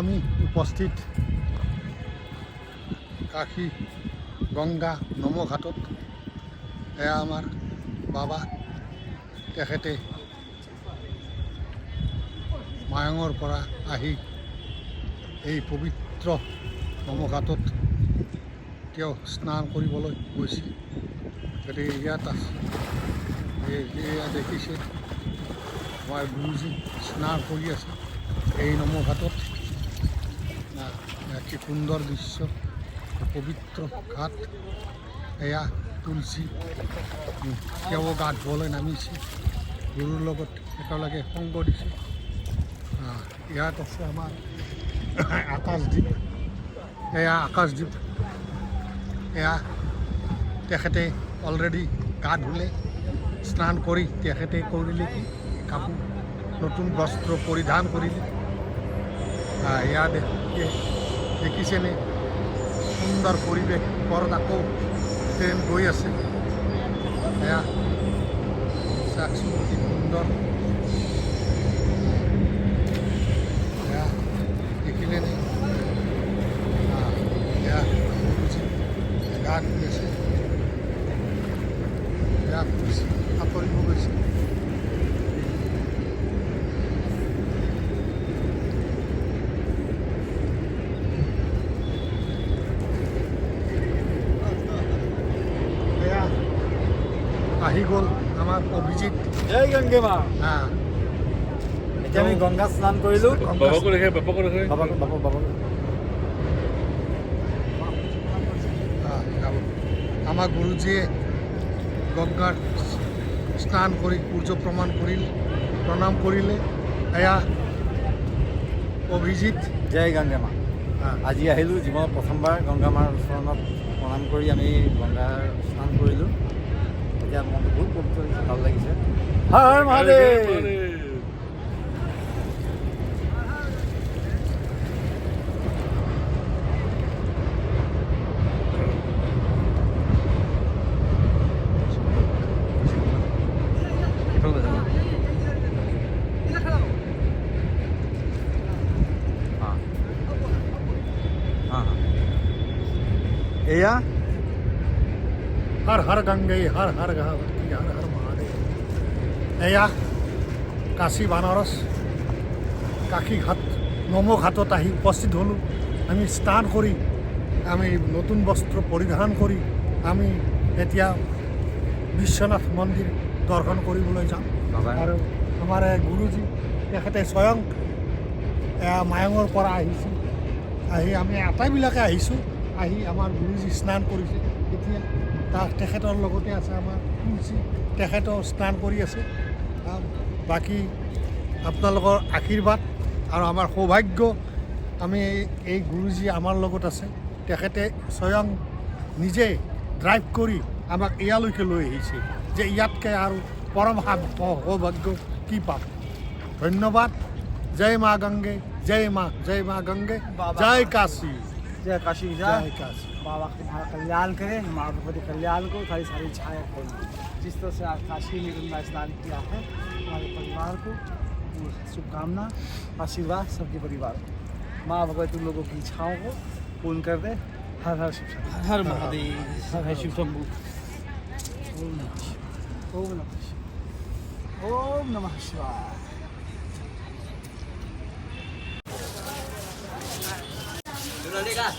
আমি উপস্থিত কাশী গংগা নমঘাটত। এয়া আমাৰ বাবা, তেখেতে মায়ঙৰ পৰা আহি এই পবিত্ৰ নমঘাটত তেওঁ স্নান কৰিবলৈ গৈছে। গতিকে ইয়াত আছে এয়া দেখিছে আমাৰ গুৰুজী স্নান কৰি আছে এই নমঘাটত। কি সুন্দৰ দৃশ্য, পবিত্ৰ ঘাট। এয়া তুলসী, তেওঁ গা ধুবলৈ নামিছে, গুৰুৰ লগত একেলগে সংগ দিছে। ইয়াত আছে আমাৰ আকাশদ্বীপ। এয়া আকাশদ্বীপ, এয়া তেখেতে অলৰেডি গা ধুলে, স্নান কৰি তেখেতে কৰিলে কি কাপোৰ, নতুন বস্ত্ৰ পৰিধান কৰিলে। এয়া দেখিছেনে সুন্দৰ পৰিৱেশ, পৰত আকৌ ট্ৰেইন গৈ আছে। এয়া চাওকচোন কি সুন্দৰ, এয়া দেখিলেনে? এয়া গা ধুই আছে, এয়া আঁতৰিব গৈছে। আহি গ'ল আমাৰ অভিজিত। জয় গংগে মা। এতিয়া আমি গংগা স্নান কৰিলোঁ। আমাৰ গুৰুজীয়ে গংগাৰ স্নান কৰি সূৰ্য প্ৰণাম কৰিলে। এয়া অভিজিত। জয় গংগে মা। আজি আহিলোঁ জীৱনত প্ৰথমবাৰ গংগা মাৰ চৰণত প্ৰণাম কৰি আমি গংগাৰ স্নান কৰিলোঁ। এতিয়া মনটো বহুত পবিত্ৰ হৈছে, ভাল লাগিছে। হৰ মহাদেৱ। এয়া হৰ হৰ গংগে হৰ হৰ গহাৱতী হৰ হৰ মহাদেৱ। এয়া কাশী বানাৰস কাশী ঘাট নমঘাটত আহি উপস্থিত হ'লোঁ। আমি স্নান কৰি, আমি নতুন বস্ত্ৰ পৰিধান কৰি আমি এতিয়া বিশ্বনাথ মন্দিৰ দৰ্শন কৰিবলৈ যাম। আৰু আমাৰ গুৰুজী তেখেতে স্বয়ং মায়ঙৰ পৰা আহিছে। আহি আমি আটাইবিলাকে আহিছোঁ, আহি আমাৰ গুৰুজী স্নান কৰিছে। এতিয়া তেখেতৰ লগতে আছে আমাৰ তুলসী, তেখেতেও স্নান কৰি আছে। বাকী আপোনালোকৰ আশীৰ্বাদ আৰু আমাৰ সৌভাগ্য, আমি এই গুৰুজী আমাৰ লগত আছে। তেখেতে স্বয়ং নিজে ড্ৰাইভ কৰি আমাক ইয়ালৈকে লৈ আহিছে, যে ইয়াতকৈ আৰু পৰম সৌভাগ্য কি পাম। ধন্যবাদ। জয় মা গংগে, জয় মা গंगे, जय काशी। जय काशी, जय काशी। बाबा तुम्हारा कल्याण करे, माँ भगवती कल्याण को सारी सारी छाया खोल। जिस तरह से आज काशी में गंगा स्नान किया है, हमारे परिवार को शुभकामना, आशीर्वाद सबके परिवार को। माँ भगवती तुम लोगों की इच्छाओं को पूर्ण कर दे। हर हर शिव शंभू, हर महादेव, हर हर शिव शंभू। ओम नमः शिवाय, ओम नमः शिवाय, ओम नमः शिवाय। Udah deh, Kak.